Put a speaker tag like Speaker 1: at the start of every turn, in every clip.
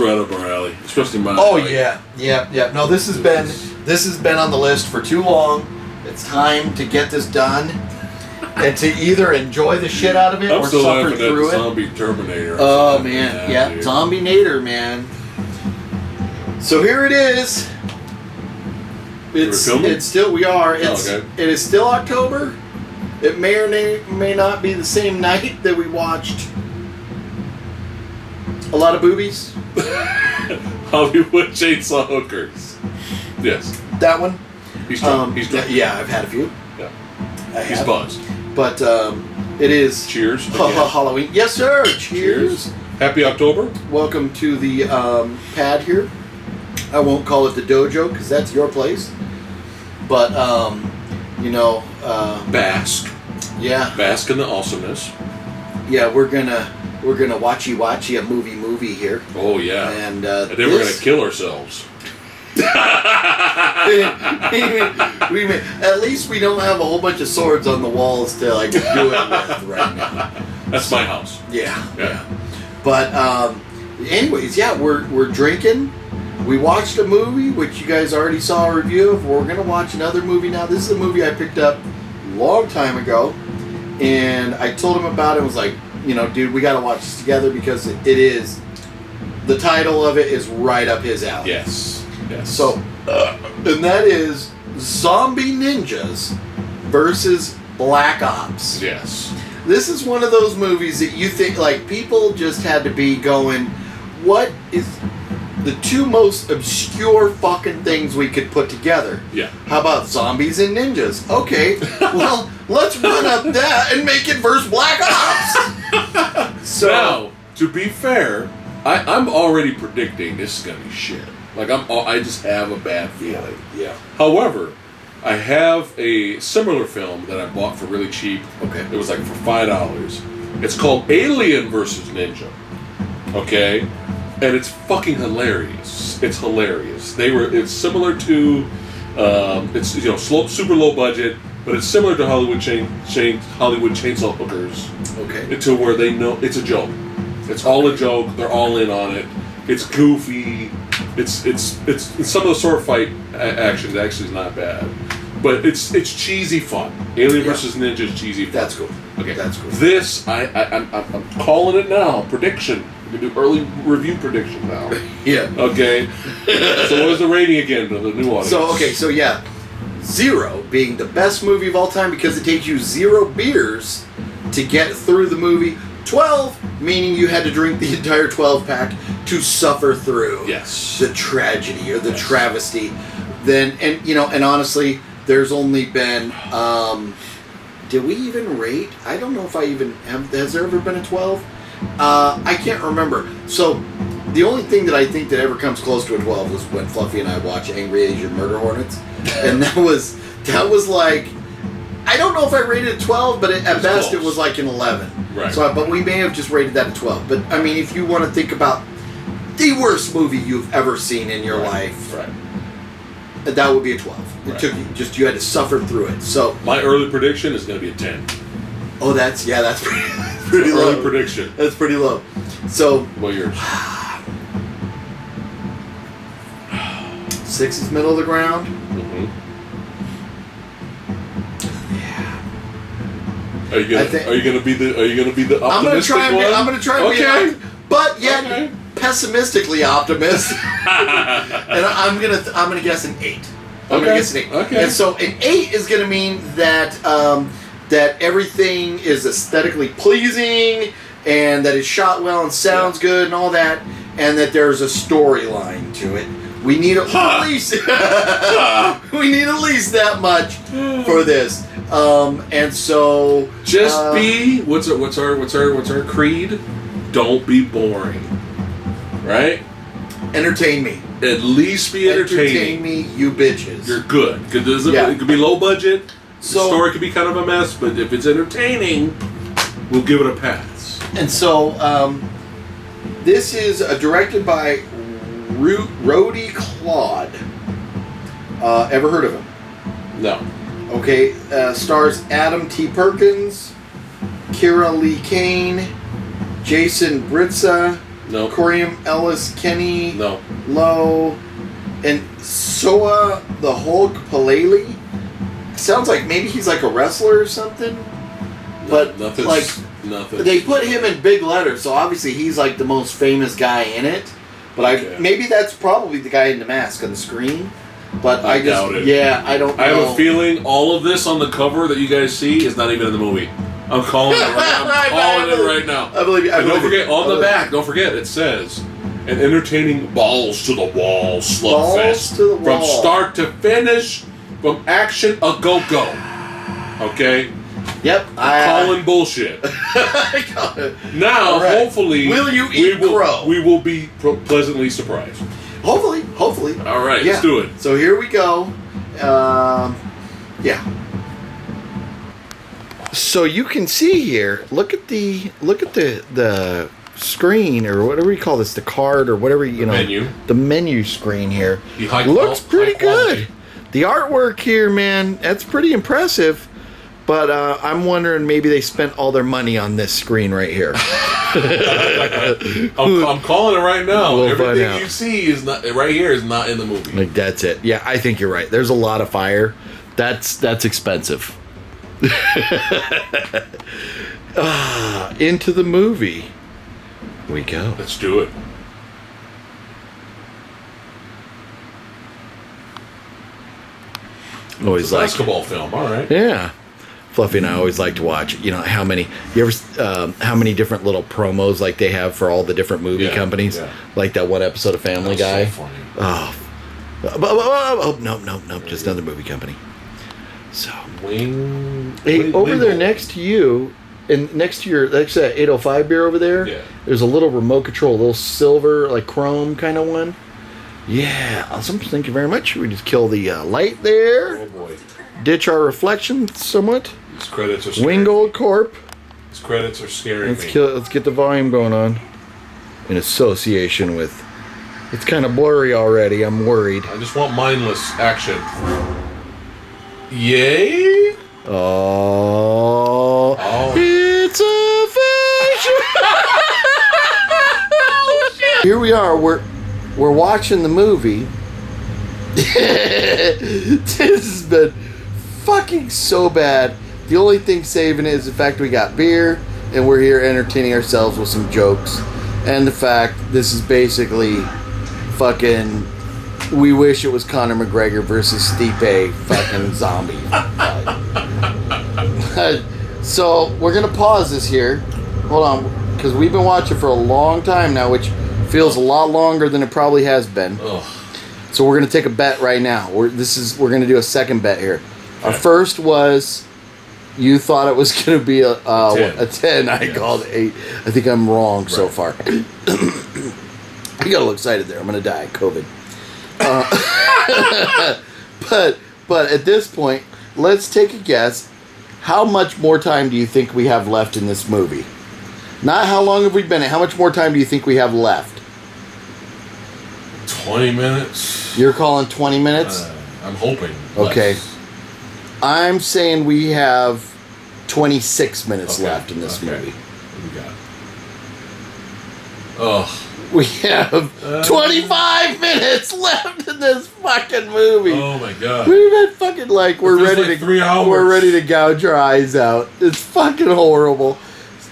Speaker 1: right up our alley, especially mine.
Speaker 2: Oh yeah. No, this has been on the list for too long. It's time to get this done, and to either enjoy the shit out of it
Speaker 1: I'm
Speaker 2: or
Speaker 1: still
Speaker 2: suffer
Speaker 1: laughing
Speaker 2: through
Speaker 1: at
Speaker 2: it.
Speaker 1: Zombie Terminator.
Speaker 2: Oh man, yeah,
Speaker 1: dude.
Speaker 2: Zombie-nator, man. So here it is. It's still we are. It is still October. It may or may not be the same night that we watched a lot of boobies.
Speaker 1: Hollywood Chainsaw Hookers. Yes.
Speaker 2: That one.
Speaker 1: He's drunk.
Speaker 2: Yeah, I've had a few.
Speaker 1: Yeah. He's buzzed.
Speaker 2: But it is.
Speaker 1: Cheers.
Speaker 2: Halloween. Yes, sir. Cheers.
Speaker 1: Happy October.
Speaker 2: Welcome to the pad here. I won't call it the dojo because that's your place. But
Speaker 1: Bask.
Speaker 2: Yeah.
Speaker 1: Bask in the awesomeness.
Speaker 2: Yeah, we're gonna watchy a movie here.
Speaker 1: Oh yeah.
Speaker 2: And
Speaker 1: then we're gonna kill ourselves.
Speaker 2: At least we don't have a whole bunch of swords on the walls to like do it with right now.
Speaker 1: That's my house.
Speaker 2: Yeah. But anyways, yeah, we're drinking. We watched a movie which you guys already saw a review of. We're gonna watch another movie now. This is a movie I picked up a long time ago, and I told him about it. And was like, dude, we gotta watch this together because it is. The title of it is right up his alley.
Speaker 1: Yes.
Speaker 2: So, and that is Zombie Ninjas versus Black Ops.
Speaker 1: Yes.
Speaker 2: This is one of those movies that you think, like, people just had to be going, what is the two most obscure fucking things we could put together?
Speaker 1: Yeah.
Speaker 2: How about zombies and ninjas? Okay, well, let's run up that and make it versus Black Ops. So,
Speaker 1: now, to be fair, I'm already predicting this is gonna be shit. Like I just have a bad feeling.
Speaker 2: Yeah.
Speaker 1: However, I have a similar film that I bought for really cheap.
Speaker 2: Okay.
Speaker 1: It was like for $5. It's called Alien vs. Ninja. Okay, and it's fucking hilarious. It's hilarious. It's similar to, it's super low budget, but it's similar to Hollywood Chainsaw Hookers.
Speaker 2: Okay.
Speaker 1: To where they know it's a joke. It's all a joke. They're all in on it. It's goofy. It's some of the sword fight action actually is not bad, but it's cheesy fun. Alien vs. Ninja is cheesy fun.
Speaker 2: That's cool.
Speaker 1: Okay,
Speaker 2: that's cool.
Speaker 1: This I'm calling it now. Prediction. We can do early review prediction now.
Speaker 2: Yeah.
Speaker 1: Okay. So what is the rating again to the new audience?
Speaker 2: So yeah, 0 being the best movie of all time because it takes you 0 beers to get through the movie. 12 meaning you had to drink the entire 12-pack to suffer through the tragedy or the travesty. Then and honestly, there's only been did we even rate? I don't know if I even have. Has there ever been a 12? I can't remember. So the only thing that I think that ever comes close to a 12 was when Fluffy and I watched Angry Asian Murder Hornets, and that was like. I don't know if I rated it 12, but at best it was like an 11.
Speaker 1: Right.
Speaker 2: So, but we may have just rated that a 12. But I mean, if you want to think about the worst movie you've ever seen in your life, that would be a 12. It took you had to suffer through it. So
Speaker 1: my early prediction is going to be a 10.
Speaker 2: Oh, that's pretty low.
Speaker 1: Early prediction.
Speaker 2: That's pretty low. So
Speaker 1: what yours?
Speaker 2: 6 is middle of the ground.
Speaker 1: Mm-hmm. Are you gonna be the optimistic one?
Speaker 2: I'm gonna try and be but yet pessimistically optimist. And I'm gonna guess an 8. I'm gonna guess an 8.
Speaker 1: Okay.
Speaker 2: And so an 8 is gonna mean that that everything is aesthetically pleasing and that it's shot well and sounds good and all that, and that there's a storyline to it. We need at least we need at least that much for this. And so
Speaker 1: just be what's our creed? Don't be boring, right?
Speaker 2: Entertain me.
Speaker 1: At least be entertaining.
Speaker 2: Entertain me, you bitches.
Speaker 1: You're good. It could be low budget.
Speaker 2: So,
Speaker 1: the story could be kind of a mess, but if it's entertaining, we'll give it a pass.
Speaker 2: And so this is directed by Rhodey Claude. Ever heard of him?
Speaker 1: No.
Speaker 2: Okay, stars Adam T. Perkins, Kira Lee Kane, Jason Britza,
Speaker 1: No.
Speaker 2: Corium Ellis Kenny.
Speaker 1: No.
Speaker 2: Lowe. And Soa the Hulk Paleli. Sounds like maybe he's like a wrestler or something. But
Speaker 1: nothing.
Speaker 2: like
Speaker 1: nothing.
Speaker 2: they put him in big letters, so obviously he's like the most famous guy in it. But maybe that's probably the guy in the mask on the screen. But I
Speaker 1: doubt it.
Speaker 2: Yeah, I don't know.
Speaker 1: I have a feeling all of this on the cover that you guys see is not even in the movie. I'm calling it right now.
Speaker 2: I believe you.
Speaker 1: And don't forget, on the back, don't forget, it says, an entertaining balls to the wall slugfest.
Speaker 2: To the wall.
Speaker 1: From start to finish, from action a go-go. Okay?
Speaker 2: Yep.
Speaker 1: Calling bullshit. Now,
Speaker 2: right.
Speaker 1: Hopefully,
Speaker 2: will you eat crow?
Speaker 1: We will be pleasantly surprised.
Speaker 2: Hopefully.
Speaker 1: All right, let's do it.
Speaker 2: So here we go. Yeah. So you can see here. Look at the screen or whatever you call this, the card or whatever
Speaker 1: menu.
Speaker 2: The menu screen here
Speaker 1: The
Speaker 2: looks pretty
Speaker 1: quality.
Speaker 2: good. The artwork here, man, that's pretty impressive. But I'm wondering maybe they spent all their money on this screen right here.
Speaker 1: I'm calling it right now.
Speaker 2: We'll find
Speaker 1: Everything
Speaker 2: out.
Speaker 1: you see is not right here is not in the movie.
Speaker 2: Like that's it. Yeah, I think you're right. There's a lot of fire. That's expensive. Into the movie we go.
Speaker 1: Let's do it.
Speaker 2: Always like
Speaker 1: basketball film. All right.
Speaker 2: Yeah. Fluffy and I always like to watch. How many different little promos like they have for all the different movie companies, like that one episode of Family Guy.
Speaker 1: So funny.
Speaker 2: Oh, nope, just another movie company. So
Speaker 1: Wing.
Speaker 2: over there next to you, and next to your, that's that 805 beer over there.
Speaker 1: Yeah.
Speaker 2: There's a little remote control, a little silver, like chrome kind of one. Yeah, awesome. Thank you very much. We just kill the light there.
Speaker 1: Oh boy.
Speaker 2: Ditch our reflection somewhat.
Speaker 1: These credits are scary.
Speaker 2: Wingold Corp.
Speaker 1: These credits are scary.
Speaker 2: Let's get the volume going on. In association with. It's kind of blurry already. I'm worried.
Speaker 1: I just want mindless action. Yay!
Speaker 2: Oh. It's official. Here we are. We're watching the movie. This has been fucking so bad. The only thing saving it is the fact we got beer and we're here entertaining ourselves with some jokes, and the fact this is basically fucking. We wish it was Conor McGregor versus Stipe fucking zombie. So we're gonna pause this here. Hold on, because we've been watching for a long time now, which feels a lot longer than it probably has been.
Speaker 1: Ugh.
Speaker 2: So we're gonna take a bet right now. We're gonna do a second bet here. Our first was you thought it was gonna be a 10. I called it 8. I think I'm wrong so far. I got a little excited there. I'm gonna die. COVID. But at this point, let's take a guess. How much more time do you think we have left in this movie? Not how long have we been in. How much more time do you think we have left?
Speaker 1: 20 minutes.
Speaker 2: You're calling 20 minutes?
Speaker 1: I'm hoping.
Speaker 2: Okay.
Speaker 1: Less.
Speaker 2: I'm saying we have 26 minutes left in this movie.
Speaker 1: What do we got? Oh.
Speaker 2: We have 25 minutes left in this fucking movie.
Speaker 1: Oh my god.
Speaker 2: We've been fucking we're ready to
Speaker 1: 3 hours.
Speaker 2: We're ready to gouge our eyes out. It's fucking horrible.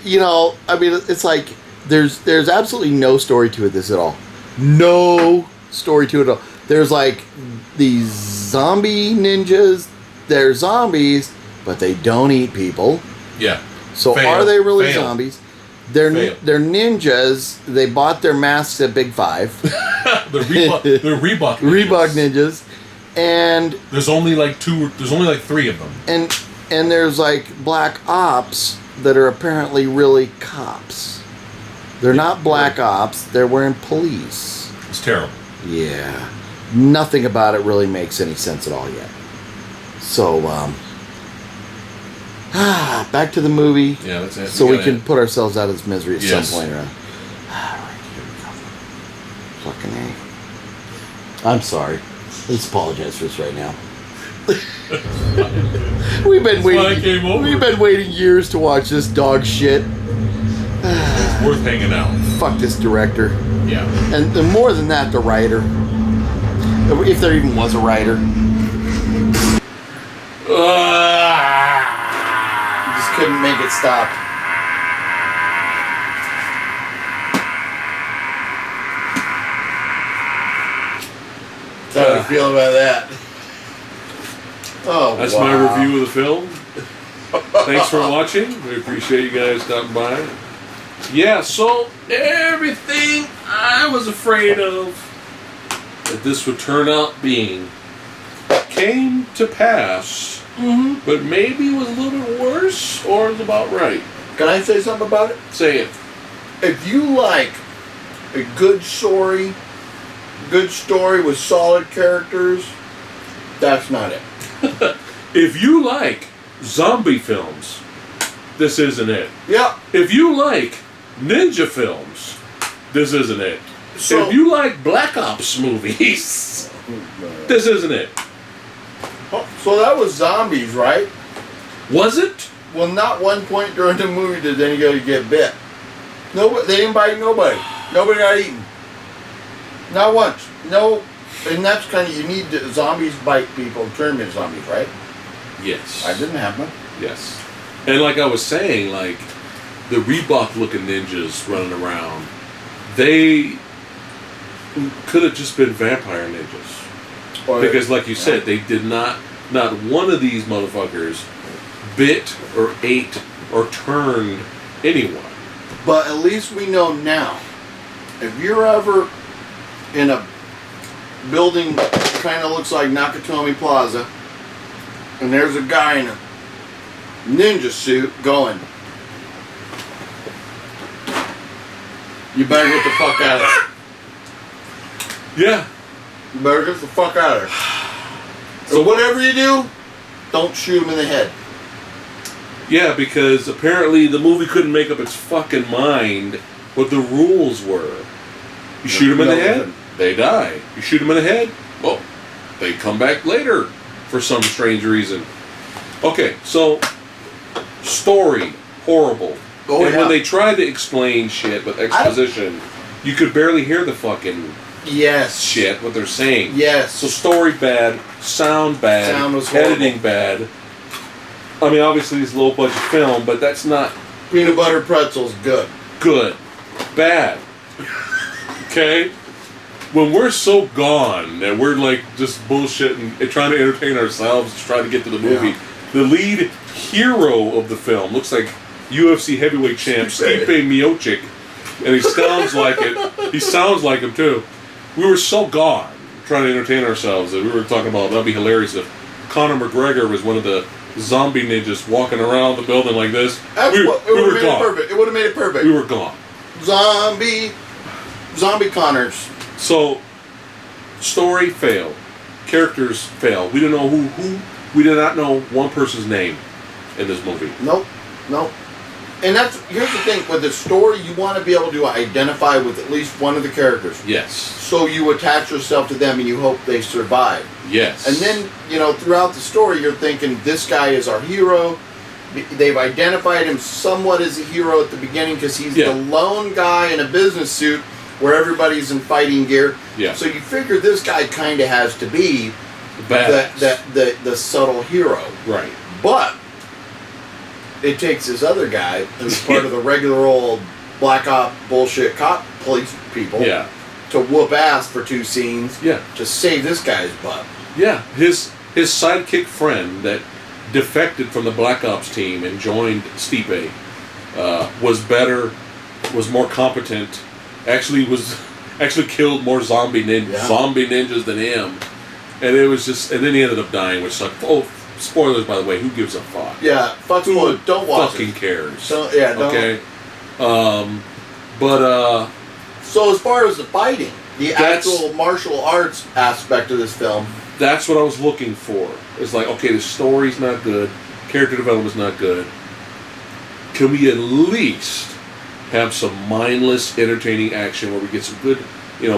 Speaker 2: I mean, it's like there's absolutely no story to this at all. No story to it at all. There's these zombie ninjas. They're zombies, but they don't eat people.
Speaker 1: Yeah.
Speaker 2: So are they really zombies? They're ninjas. They bought their masks at Big Five.
Speaker 1: They're Reebok.
Speaker 2: Reebok ninjas, and
Speaker 1: there's only 2. There's only 3 of them.
Speaker 2: And there's black ops that are apparently really cops. They're not black ops. They're wearing police.
Speaker 1: It's terrible.
Speaker 2: Yeah, nothing about it really makes any sense at all yet. So back to the movie.
Speaker 1: Yeah, that's it.
Speaker 2: So we can put ourselves out of this misery at some point. Alright, here we go. Fucking A. I'm sorry. Let's apologize for this right now. We've been waiting years to watch this dog shit.
Speaker 1: It's worth hanging out.
Speaker 2: Fuck this director.
Speaker 1: Yeah.
Speaker 2: And more than that, the writer. If there even was a writer. Just couldn't make it stop. How do you feel about that? Oh,
Speaker 1: that's
Speaker 2: wow.
Speaker 1: my review of the film. Thanks for watching. We appreciate you guys stopping by. Yeah, so everything I was afraid of that this would turn out being came to pass, but maybe was a little bit worse or is about right.
Speaker 2: Can I say something about it?
Speaker 1: Say it.
Speaker 2: If you like a good story with solid characters, that's not it.
Speaker 1: If you like zombie films, this isn't it.
Speaker 2: Yeah.
Speaker 1: If you like ninja films, this isn't it.
Speaker 2: So,
Speaker 1: if you like Black Ops movies, this isn't it.
Speaker 2: so that was zombies, right?
Speaker 1: Was it?
Speaker 2: Well, not one point during the movie did anybody get bit. Nobody, they didn't bite nobody. Nobody got eaten. Not once. No, and that's kind of, you need to, zombies bite people, turn them into zombies, right?
Speaker 1: Yes.
Speaker 2: That didn't happen.
Speaker 1: Yes. And like I was saying, like, the Reebok-looking ninjas running around, they could have just been vampire ninjas. Because like you said, they did not one of these motherfuckers bit or ate or turned anyone.
Speaker 2: But at least we know now, if you're ever in a building that kind of looks like Nakatomi Plaza, and there's a guy in a ninja suit going, you better get the fuck out of there.
Speaker 1: Yeah.
Speaker 2: You better get the fuck out of there. So whatever you do, don't shoot him in the head.
Speaker 1: Yeah, because apparently the movie couldn't make up its fucking mind what the rules were. You shoot them in the head, they die. You shoot them in the head, well, they come back later for some strange reason. Okay, so story, horrible.
Speaker 2: Oh,
Speaker 1: and when they tried to explain shit with exposition, you could barely hear the fucking shit, what they're saying.
Speaker 2: Yes.
Speaker 1: So story bad, sound bad,
Speaker 2: Sound was horrible.
Speaker 1: editing bad. I mean, obviously it's a low budget film, but that's not
Speaker 2: Peanut butter pretzels, good.
Speaker 1: good. Bad. Okay? When we're so gone that we're like just bullshitting and trying to entertain ourselves, trying to get to the movie, the lead hero of the film looks like UFC heavyweight champ Stipe Miocic, and he sounds like it. He sounds like him too. We were so gone trying to entertain ourselves that we were talking about that'd be hilarious if Conor McGregor was one of the zombie ninjas walking around the building like this.
Speaker 2: That's
Speaker 1: we
Speaker 2: what, it would
Speaker 1: were
Speaker 2: have made
Speaker 1: gone.
Speaker 2: it perfect. It would have made it perfect.
Speaker 1: We were gone.
Speaker 2: Zombie Connors.
Speaker 1: So, story failed. Characters failed. We didn't know who. We did not know one person's name in this movie.
Speaker 2: Nope. And here's the thing, with the story, you want to be able to identify with at least one of the characters.
Speaker 1: Yes.
Speaker 2: So you attach yourself to them and you hope they survive.
Speaker 1: Yes.
Speaker 2: And then, throughout the story, you're thinking, this guy is our hero. They've identified him somewhat as a hero at the beginning because he's the lone guy in a business suit where everybody's in fighting gear.
Speaker 1: Yeah.
Speaker 2: So you figure this guy kind of has to be the subtle hero.
Speaker 1: Right.
Speaker 2: But it takes this other guy who's part of the regular old black op bullshit cop police people to whoop ass for 2 scenes to save this guy's butt.
Speaker 1: Yeah. His sidekick friend that defected from the Black Ops team and joined Stipe was better, was more competent, actually killed more zombie ninjas than him. And it was just, and then he ended up dying, which sucked. Oh, spoilers, by the way. Who gives a fuck?
Speaker 2: Yeah, fuck spoilers. Don't watch
Speaker 1: fucking
Speaker 2: it.
Speaker 1: cares?
Speaker 2: Don't.
Speaker 1: Okay.
Speaker 2: So as far as the fighting, the actual martial arts aspect of this film,
Speaker 1: that's what I was looking for. It's like, okay, the story's not good, character development's not good. Can we at least have some mindless, entertaining action where we get some good,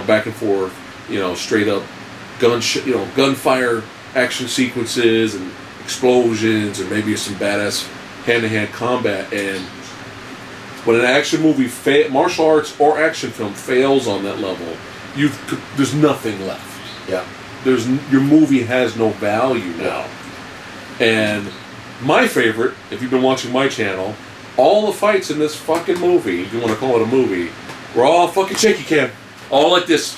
Speaker 1: back and forth, straight up gunfire action sequences and explosions, and maybe some badass hand-to-hand combat. And When an action movie, martial arts or action film fails on that level, there's nothing left.
Speaker 2: Yeah.
Speaker 1: Your movie has no value now. And my favorite, if you've been watching my channel, all the fights in this fucking movie, if you want to call it a movie, were all fucking shaky cam. All like this.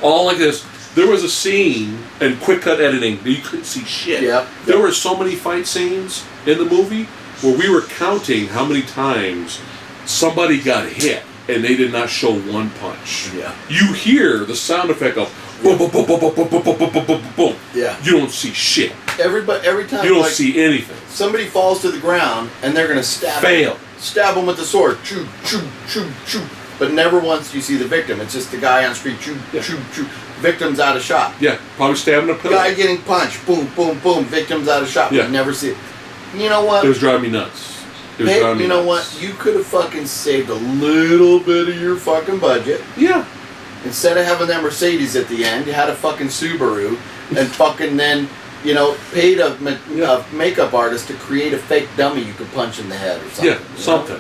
Speaker 1: All like this. There was a scene in quick cut editing that you couldn't see shit.
Speaker 2: Yep.
Speaker 1: There were so many fight scenes in the movie where we were counting how many times somebody got hit and they did not show one punch.
Speaker 2: Yeah.
Speaker 1: You hear the sound effect of boom, boom, boom, boom, boom, boom, boom, boom, boom, boom, boom.
Speaker 2: Yeah.
Speaker 1: You don't see shit.
Speaker 2: Every time
Speaker 1: You don't see anything.
Speaker 2: somebody falls to the ground and they're gonna stab him with the sword, choo, choo, choo, choo. But never once do you see the victim. It's just the guy on the street, choo, choo, choo. Victim's out of shot.
Speaker 1: Yeah, probably stabbing a pillow.
Speaker 2: Guy getting punched, boom, boom, boom. Victim's out of shot.
Speaker 1: Yeah.
Speaker 2: We never see it. You know what?
Speaker 1: It was driving me nuts.
Speaker 2: Hey, you know what? You could have fucking saved a little bit of your fucking budget.
Speaker 1: Yeah.
Speaker 2: Instead of having that Mercedes at the end, you had a fucking Subaru and fucking then, paid a makeup artist to create a fake dummy you could punch in the head or something.
Speaker 1: Yeah, something.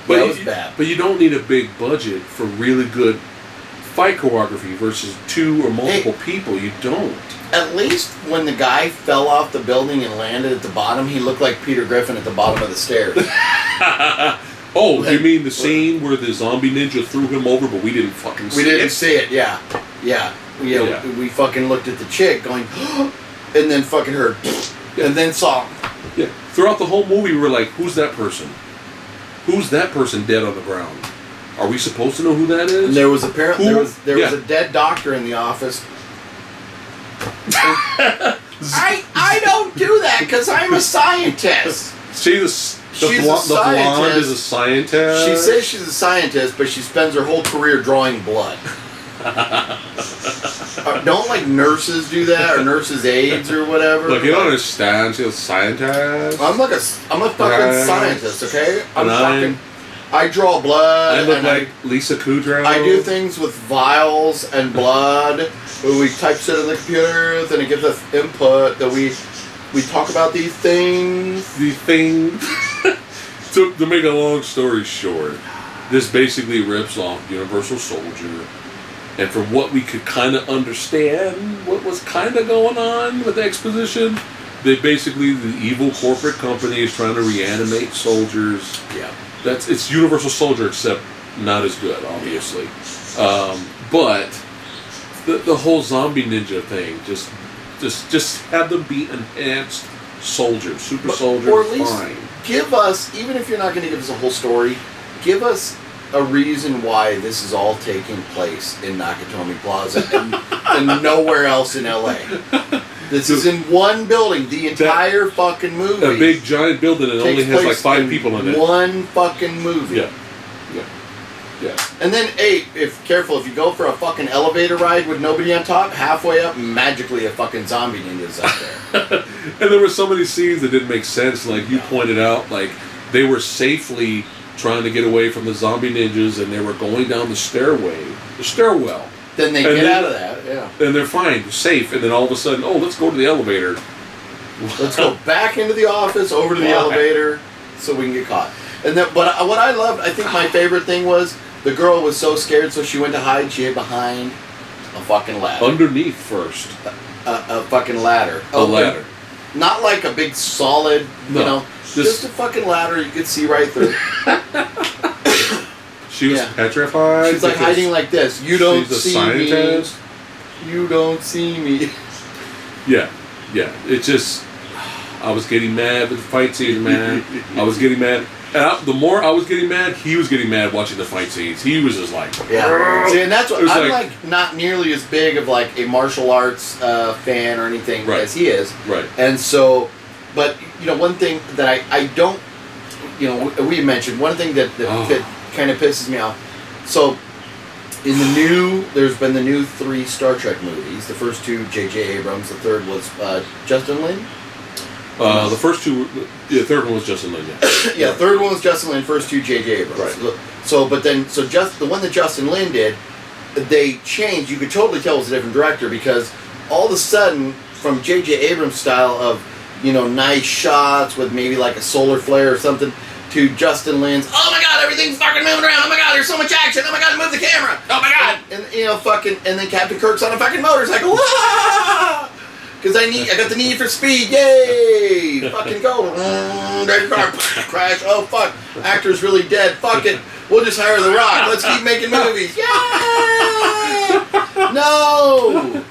Speaker 2: But that was bad.
Speaker 1: But you don't need a big budget for really good fight choreography versus two or multiple people. You don't.
Speaker 2: At least when the guy fell off the building and landed at the bottom, he looked like Peter Griffin at the bottom of the stairs.
Speaker 1: Oh, you mean the scene where the zombie ninja threw him over, but we didn't fucking see it?
Speaker 2: We didn't see it, yeah. We fucking looked at the chick going, and then fucking heard, and then saw.
Speaker 1: Yeah. Throughout the whole movie, we were like, who's that person? Who's that person dead on the ground? Are we supposed to know who that is?
Speaker 2: And there was apparently there was a dead doctor in the office. I don't do that because I'm a scientist.
Speaker 1: The blonde is a scientist.
Speaker 2: She says she's a scientist, but she spends her whole career drawing blood. Don't like nurses do that or nurses' aides or whatever?
Speaker 1: Look, you don't understand. She's a scientist.
Speaker 2: I'm a fucking scientist, okay? I draw blood.
Speaker 1: I look like Lisa Kudrow.
Speaker 2: I do things with vials and blood. We type shit in the computer, then it gives us input. That we talk about these things.
Speaker 1: So to make a long story short, this basically rips off Universal Soldier. And from what we could kind of understand, what was kind of going on with the exposition, the evil corporate company is trying to reanimate soldiers.
Speaker 2: Yeah.
Speaker 1: It's Universal Soldier, except not as good, obviously. But the whole zombie ninja thing, just have them be enhanced soldiers, super soldiers,
Speaker 2: or at least
Speaker 1: fine.
Speaker 2: Give us, even if you're not going to give us a whole story, give us a reason why this is all taking place in Nakatomi Plaza and nowhere else in LA. This is in one building, the entire fucking movie.
Speaker 1: A big giant building and only has like 5 people in it.
Speaker 2: One fucking movie.
Speaker 1: Yeah.
Speaker 2: And then, if you go for a fucking elevator ride with nobody on top, halfway up, magically a fucking zombie ninja's up there.
Speaker 1: And there were so many scenes that didn't make sense. Like you pointed out, like they were safely trying to get away from the zombie ninjas, and they were going down the stairwell.
Speaker 2: Then they get out of that, yeah.
Speaker 1: And they're fine, they're safe, and then all of a sudden, let's go to the elevator.
Speaker 2: Let's go back into the office, over to the elevator, so we can get caught. And then, but what I loved, I think my favorite thing was, the girl was so scared, so she went to hide. She hid behind a fucking ladder.
Speaker 1: Underneath first.
Speaker 2: A fucking ladder.
Speaker 1: A ladder.
Speaker 2: Not like a big solid, just a fucking ladder you could see right through.
Speaker 1: She was petrified.
Speaker 2: She's like hiding like this. You don't see
Speaker 1: scientist.
Speaker 2: Me. You don't see me.
Speaker 1: Yeah. It just, I was getting mad with the fight scenes, man. I was getting mad. And the more I was getting mad, he was getting mad watching the fight scenes. He was just like...
Speaker 2: Yeah. See, and that's what... I'm like not nearly as big of like a martial arts fan or anything as he is.
Speaker 1: Right.
Speaker 2: And so... But, one thing that I don't... we mentioned, one thing that kind of pisses me off. So, there's been the new 3 Star Trek movies. The first 2, J.J. Abrams. The third was Justin Lin.
Speaker 1: The first 2, the third one was Justin Lin.
Speaker 2: Yeah, the third one was Justin Lin. First 2, J.J. Abrams. Right. So the one that Justin Lin did, they changed. You could totally tell it was a different director because all of a sudden, from J.J. Abrams' style of, nice shots with maybe like a solar flare or something, to Justin Lin's, oh my god, everything's fucking moving around, oh my god, there's so much action, oh my god, move the camera, oh my god, and you know, fucking, and then Captain Kirk's on a fucking motorcycle, because I got the need for speed, yay, fucking go, red car, crash, oh fuck, actor's really dead, fuck it, we'll just hire The Rock, let's keep making movies, yay, no,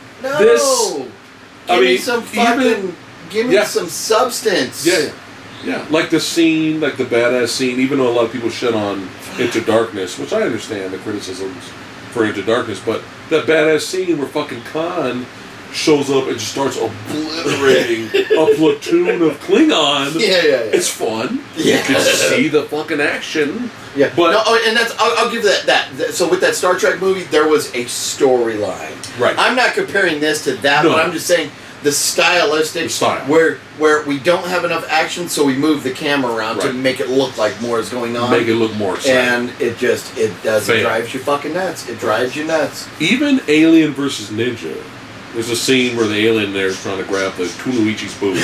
Speaker 2: give me some fucking, give me some substance.
Speaker 1: Yeah, like the scene, like the badass scene, even though a lot of people shit on Into Darkness, which I understand the criticisms for Into Darkness, but that badass scene where fucking Khan shows up and just starts obliterating a platoon of Klingons.
Speaker 2: Yeah.
Speaker 1: It's fun.
Speaker 2: Yeah.
Speaker 1: You can see the fucking action.
Speaker 2: Yeah.
Speaker 1: But
Speaker 2: no, and that's, I'll give that. So with that Star Trek movie, there was a storyline.
Speaker 1: Right.
Speaker 2: I'm not comparing this to that, but I'm just saying the stylistic, where we don't have enough action, so we move the camera around to make it look like more is going on.
Speaker 1: Make it look more exciting.
Speaker 2: And it drives you fucking nuts. It drives you nuts.
Speaker 1: Even Alien versus Ninja, there's a scene where the alien there is trying to grab the Kunoichi's boobs.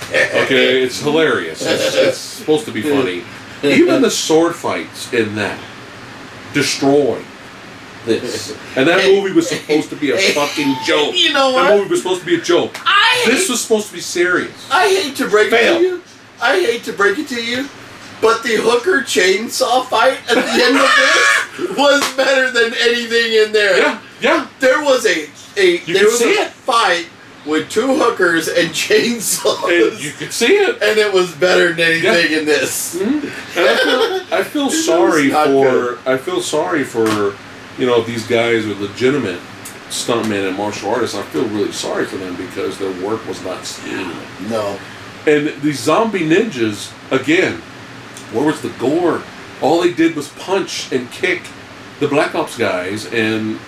Speaker 1: Okay, it's hilarious. It's supposed to be funny. Even the sword fights in that destroy this. And that movie was supposed to be a fucking joke.
Speaker 2: You know what?
Speaker 1: That movie was supposed to be a joke. This was supposed to be serious.
Speaker 2: I hate to break it to you. But the hooker chainsaw fight at the end of this was better than anything in there.
Speaker 1: Yeah.
Speaker 2: There was a fight with two hookers and chainsaws.
Speaker 1: And you could see it.
Speaker 2: And it was better than anything in this.
Speaker 1: Mm-hmm. And I feel sorry for you know, these guys are legitimate stuntmen and martial artists. I feel really sorry for them because their work was not seen.
Speaker 2: No.
Speaker 1: And these zombie ninjas, again, where was the gore? All they did was punch and kick the Black Ops guys and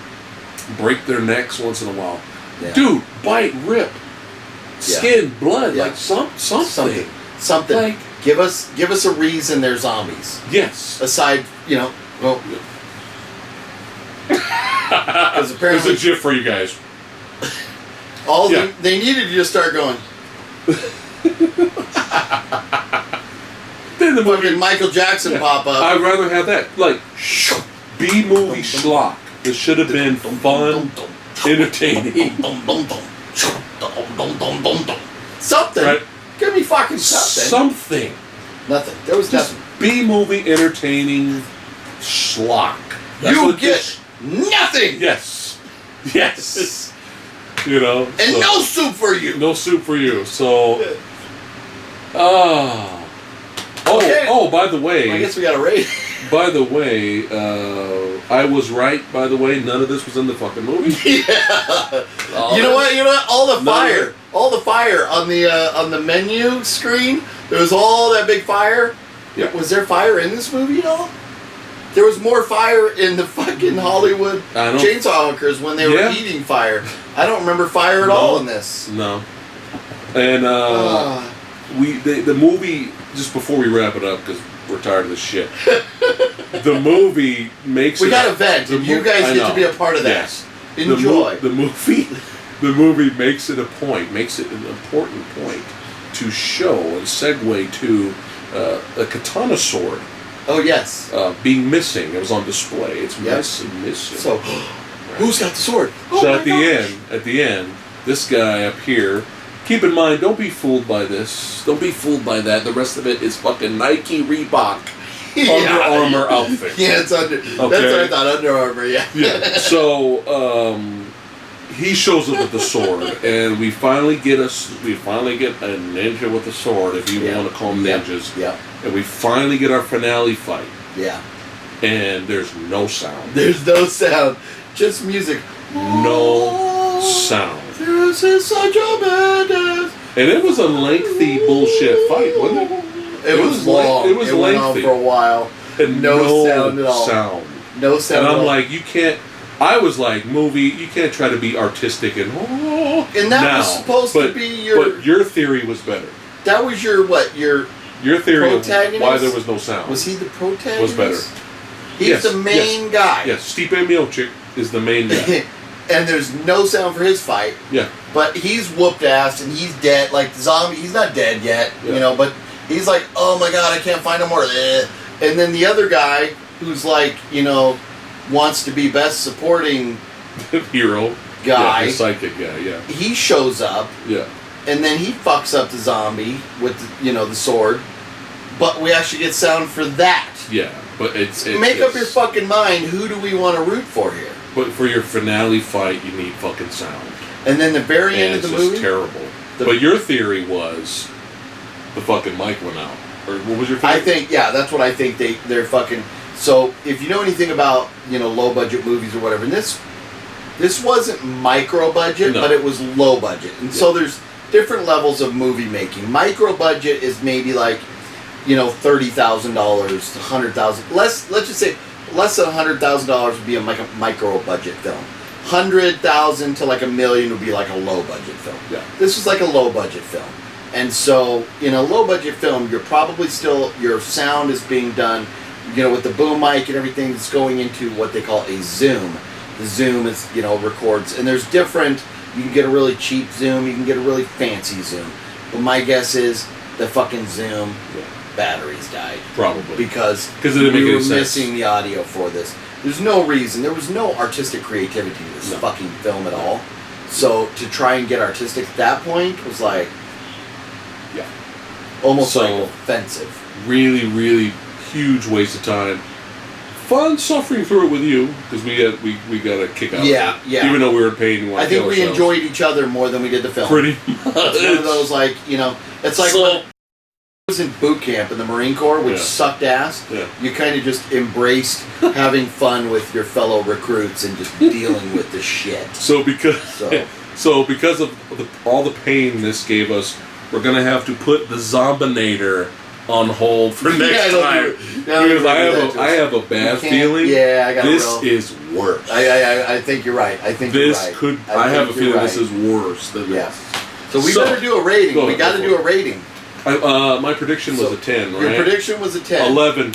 Speaker 1: break their necks once in a while.
Speaker 2: Yeah.
Speaker 1: Dude, bite, rip, skin, blood, like something.
Speaker 2: Like, give us a reason they're zombies.
Speaker 1: Yes.
Speaker 2: Aside, you know, well, because apparently
Speaker 1: there's a GIF for you guys.
Speaker 2: They needed to just start going.
Speaker 1: Then the movie
Speaker 2: Michael Jackson pop up.
Speaker 1: I'd rather have that, like, B-movie schlock. This should have been fun, entertaining.
Speaker 2: Something. Right? Give me fucking something. Nothing. There was
Speaker 1: just
Speaker 2: nothing.
Speaker 1: B-movie entertaining schlock.
Speaker 2: You get nothing.
Speaker 1: Yes. You know.
Speaker 2: And so, no soup for you.
Speaker 1: No soup for you. So. By the way.
Speaker 2: I guess we got a rate.
Speaker 1: By the way, I was right. By the way, none of this was in the fucking movie.
Speaker 2: Yeah. You know what? All the fire on the menu screen. There was all that big fire.
Speaker 1: Yeah.
Speaker 2: Was there fire in this movie at all? There was more fire in the fucking Hollywood chainsaw hookers when they were eating fire. I don't remember fire at all in this.
Speaker 1: No. And the movie, just before we wrap it up, because we're tired of this shit. The movie makes
Speaker 2: we got a vent, and you guys get to be a part of that. Yes. Enjoy.
Speaker 1: The movie makes it an important point to show and segue to a katana sword.
Speaker 2: Oh yes.
Speaker 1: Being missing. It was on display. It's missing.
Speaker 2: So, who's got the sword?
Speaker 1: So at the end, this guy up here. Keep in mind, don't be fooled by this. Don't be fooled by that. The rest of it is fucking Nike Reebok Under Armour outfit.
Speaker 2: Yeah, it's under. Okay. That's what I thought. Under Armour. Yeah.
Speaker 1: So he shows up with the sword, and we finally get a ninja with a sword, if you want to call them ninjas.
Speaker 2: Yeah.
Speaker 1: And we finally get our finale fight.
Speaker 2: Yeah.
Speaker 1: And there's no sound.
Speaker 2: There's no sound. Just music.
Speaker 1: No sound.
Speaker 2: This is such a madness.
Speaker 1: And it was a lengthy bullshit fight, wasn't it?
Speaker 2: It was long.
Speaker 1: It was lengthy.
Speaker 2: Went on for a while.
Speaker 1: And
Speaker 2: no sound at all. No sound
Speaker 1: and
Speaker 2: at all.
Speaker 1: I'm like, you can't. I was like, movie, you can't try to be artistic and
Speaker 2: and that was supposed to be your.
Speaker 1: But your theory was better.
Speaker 2: That was your
Speaker 1: theory of
Speaker 2: protagonist?
Speaker 1: why there was no sound.
Speaker 2: Was he the protagonist?
Speaker 1: Was better.
Speaker 2: He's the main guy.
Speaker 1: Yes, Stipe Miocic is the main guy.
Speaker 2: And there's no sound for his fight.
Speaker 1: Yeah.
Speaker 2: But he's whooped ass and he's dead. Like the zombie, he's not dead yet, you know, but He's like, oh my god, I can't find no more. And then the other guy, who's like, wants to be best supporting
Speaker 1: hero
Speaker 2: guy,
Speaker 1: the psychic guy, yeah.
Speaker 2: He shows up,
Speaker 1: yeah,
Speaker 2: and then he fucks up the zombie with the sword. But we actually get sound for that.
Speaker 1: Yeah, but it's
Speaker 2: make up your fucking mind. Who do we want to root for here?
Speaker 1: But for your finale fight, you need fucking sound.
Speaker 2: And then the very end of the movie,
Speaker 1: it's terrible. But your theory was the fucking mic went out, or what was your theory?
Speaker 2: I think, yeah, that's what I think. They're fucking. So if you know anything about low budget movies or whatever, and this wasn't micro budget, but it was low budget, and so there's different levels of movie making. Micro budget is maybe like $30,000, $100,000. Let's just say less than $100,000 would be a micro budget film. 100,000 to like $1 million would be like a low budget film.
Speaker 1: Yeah.
Speaker 2: This was like a low budget film, and so in a low budget film, you're probably still your sound is being done, with the boom mic and everything that's going into what they call a zoom. The zoom is records, and there's different. You can get a really cheap zoom, you can get a really fancy zoom, but my guess is the fucking zoom. Yeah. Batteries died.
Speaker 1: Probably.
Speaker 2: Because
Speaker 1: it didn't make any sense.
Speaker 2: Missing the audio for this. There's no reason. There was no artistic creativity to this fucking film at all. So to try and get artistic at that point was like...
Speaker 1: Yeah.
Speaker 2: Almost like offensive.
Speaker 1: Really, really huge waste of time. Fun suffering through it with you, because we got a kick out of it. Yeah. Even though we were in pain.
Speaker 2: I think we enjoyed each other more than we did the film.
Speaker 1: Pretty much.
Speaker 2: It's one of those like, it's like... when I was in boot camp in the Marine Corps, which sucked ass. Yeah. You kind of just embraced having fun with your fellow recruits and just dealing with the shit.
Speaker 1: So because of all the pain this gave us, we're gonna have to put the Zombinator on hold for next time. Because I have a bad feeling.
Speaker 2: Yeah, I got
Speaker 1: this is worse.
Speaker 2: I think you're right. I think
Speaker 1: this
Speaker 2: you're right.
Speaker 1: could. I have a feeling this is worse than this.
Speaker 2: So we better do a rating. We got to do a rating.
Speaker 1: My prediction was a 10, right?
Speaker 2: Your prediction was a 10.
Speaker 1: 11.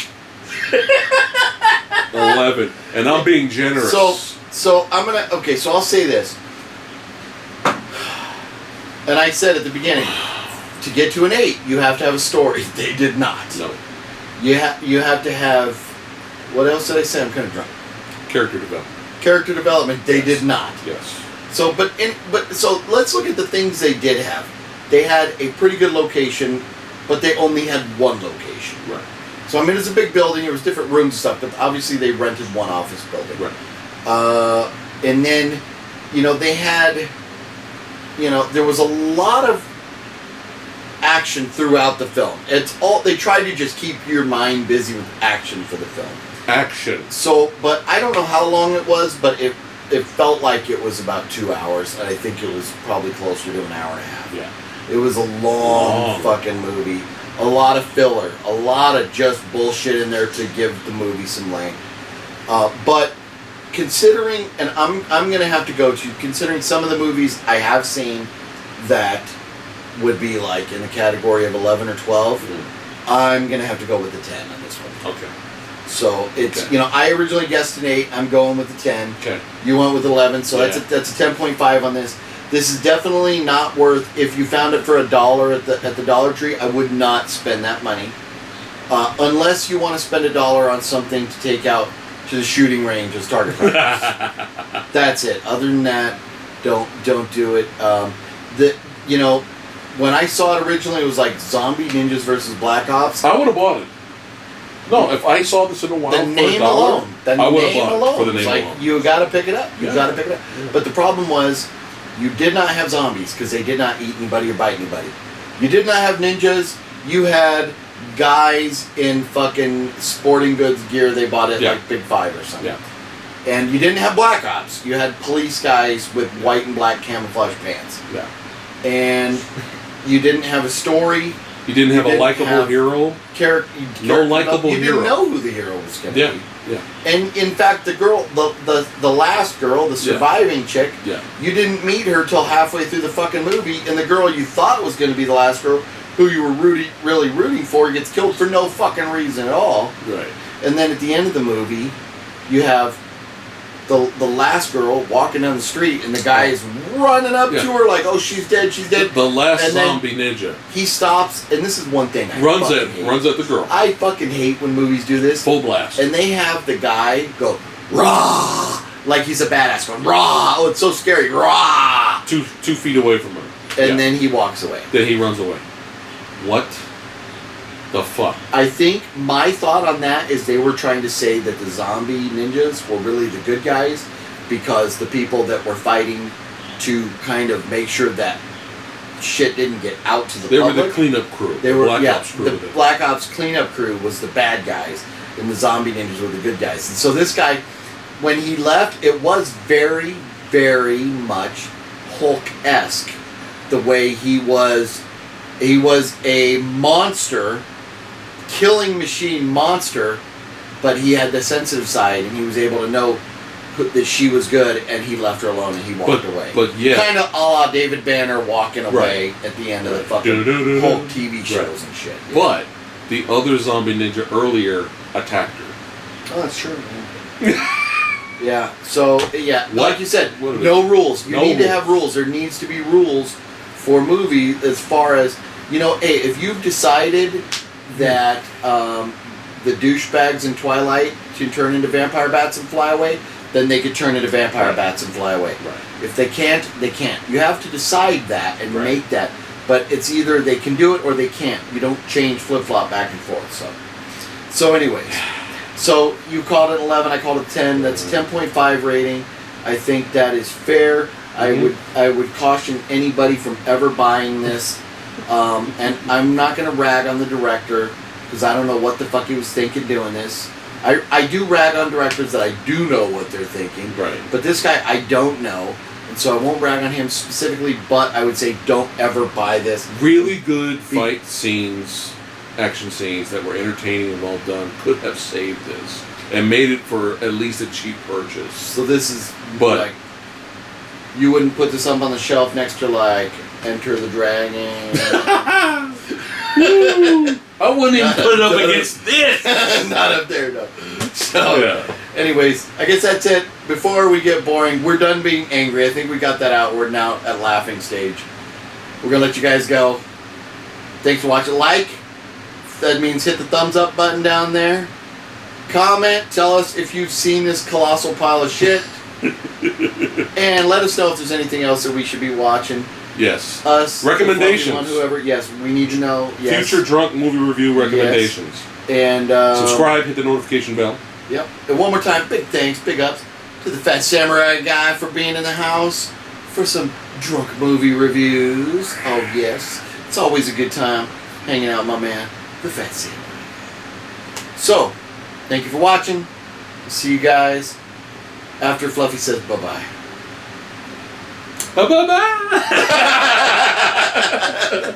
Speaker 1: 11. And I'm being generous.
Speaker 2: So I'm going to... Okay, so I'll say this. And I said at the beginning, to get to an 8, you have to have a story. They did not.
Speaker 1: No.
Speaker 2: You have to have... What else did I say? I'm kind of drunk.
Speaker 1: Character development.
Speaker 2: Character development. They did not.
Speaker 1: Yes.
Speaker 2: So let's look at the things they did have. They had a pretty good location, but they only had one location.
Speaker 1: Right.
Speaker 2: So, I mean, it's a big building. There was different rooms and stuff, but obviously they rented one office building.
Speaker 1: Right.
Speaker 2: And then, they had, there was a lot of action throughout the film. They tried to just keep your mind busy with action for the film. Action. So, but I don't know how long it was, but it felt like it was about 2 hours, and I think it was probably closer to an hour and a half.
Speaker 1: Yeah.
Speaker 2: It was a long fucking movie. A lot of filler. A lot of just bullshit in there to give the movie some length. But considering, and I'm going to have to go to, considering some of the movies I have seen that would be like in the category of 11 or 12, I'm going to have to go with the 10 on this one.
Speaker 1: Okay.
Speaker 2: So it's, I originally guessed an 8. I'm going with the 10.
Speaker 1: Okay.
Speaker 2: You went with 11, so that's a 10.5 on this. This is definitely not worth. If you found it for $1 at the Dollar Tree, I would not spend that money, unless you want to spend $1 on something to take out to the shooting range as target practice. That's it. Other than that, don't do it. When I saw it originally, it was like Zombie Ninjas versus Black Ops.
Speaker 1: I would have bought it. No, if I saw this in a while
Speaker 2: the name alone,
Speaker 1: I would have bought it for the name
Speaker 2: alone. You got to pick it up. You got to pick it up.
Speaker 1: Yeah.
Speaker 2: But the problem was, you did not have zombies because they did not eat anybody or bite anybody. You did not have ninjas. You had guys in fucking sporting goods gear they bought at like Big Five or something.
Speaker 1: Yeah.
Speaker 2: And you didn't have Black Ops. You had police guys with white and black camouflage pants.
Speaker 1: Yeah.
Speaker 2: And you didn't have a story.
Speaker 1: You didn't have a likable hero. No likable hero.
Speaker 2: You didn't know who the hero was going to be.
Speaker 1: Yeah.
Speaker 2: And in fact, the girl, the last girl, the surviving chick, you didn't meet her till halfway through the fucking movie, and the girl you thought was going to be the last girl, who you were really rooting for, gets killed for no fucking reason at all.
Speaker 1: Right.
Speaker 2: And then at the end of the movie, you have the last girl walking down the street, and the guy is running up to her like, "Oh, she's dead, she's dead."
Speaker 1: The last
Speaker 2: And then
Speaker 1: zombie ninja
Speaker 2: he stops, and this is one thing I
Speaker 1: runs
Speaker 2: fucking hate.
Speaker 1: at the girl.
Speaker 2: I fucking hate when movies do this.
Speaker 1: Full blast.
Speaker 2: And they have the guy go rah, like he's a badass going rah. Oh, it's so scary, rah.
Speaker 1: 2 feet away from her.
Speaker 2: And then he walks away.
Speaker 1: Then he runs away. What the fuck?
Speaker 2: I think my thought on that is they were trying to say that the zombie ninjas were really the good guys because the people that were fighting to kind of make sure that shit didn't get out to the public.
Speaker 1: They were the cleanup crew.
Speaker 2: They were
Speaker 1: Black Ops crew.
Speaker 2: The Black Ops cleanup crew was the bad guys, and the zombie ninjas were the good guys. And so this guy, when he left, it was very, very much Hulk-esque. The way he was a monster, killing machine monster, but he had the sensitive side, and he was able to know that she was good, and he left her alone, and he walked away.
Speaker 1: But yeah,
Speaker 2: kind of a la David Banner walking away at the end of the fucking Hulk TV shows and shit. Yeah.
Speaker 1: But the other zombie ninja earlier attacked her.
Speaker 2: Oh, that's true, man. Yeah. So yeah, like you said, no rules. You need to have rules. There needs to be rules for movie as far as hey, if you've decided that the douchebags in Twilight can turn into vampire bats and fly away, then they could turn into vampire bats and fly away.
Speaker 1: Right.
Speaker 2: If they can't, they can't. You have to decide that and make that. But it's either they can do it or they can't. You don't change flip-flop back and forth. So anyways. So you called it 11, I called it 10. That's a 10.5 rating. I think that is fair. I would caution anybody from ever buying this. And I'm not going to rag on the director because I don't know what the fuck he was thinking doing this. I do rag on directors that I do know what they're thinking.
Speaker 1: Right.
Speaker 2: But this guy I don't know. And so I won't rag on him specifically, but I would say don't ever buy this.
Speaker 1: Really good fight scenes, action scenes that were entertaining and well done could have saved this and made it for at least a cheap purchase.
Speaker 2: So this is
Speaker 1: but
Speaker 2: you wouldn't put this up on the shelf next to Enter the Dragon.
Speaker 1: I wouldn't even put it up against this.
Speaker 2: Not up there, no. So, anyways, I guess that's it. Before we get boring, we're done being angry. I think we got that out. We're now at laughing stage. We're gonna let you guys go. Thanks for watching. That means hit the thumbs up button down there. Comment. Tell us if you've seen this colossal pile of shit. And let us know if there's anything else that we should be watching.
Speaker 1: Yes.
Speaker 2: Us.
Speaker 1: Recommendations.
Speaker 2: Whoever. Yes, we need to know. Yes.
Speaker 1: Future drunk movie review recommendations.
Speaker 2: Yes. And
Speaker 1: subscribe, hit the notification bell.
Speaker 2: Yep. And one more time, big thanks, big ups to the Phat Samurai Guy for being in the house for some drunk movie reviews. Oh yes. It's always a good time hanging out with my man, the Phat Samurai. So, thank you for watching. See you guys after Fluffy says bye-bye.
Speaker 1: Bye-bye!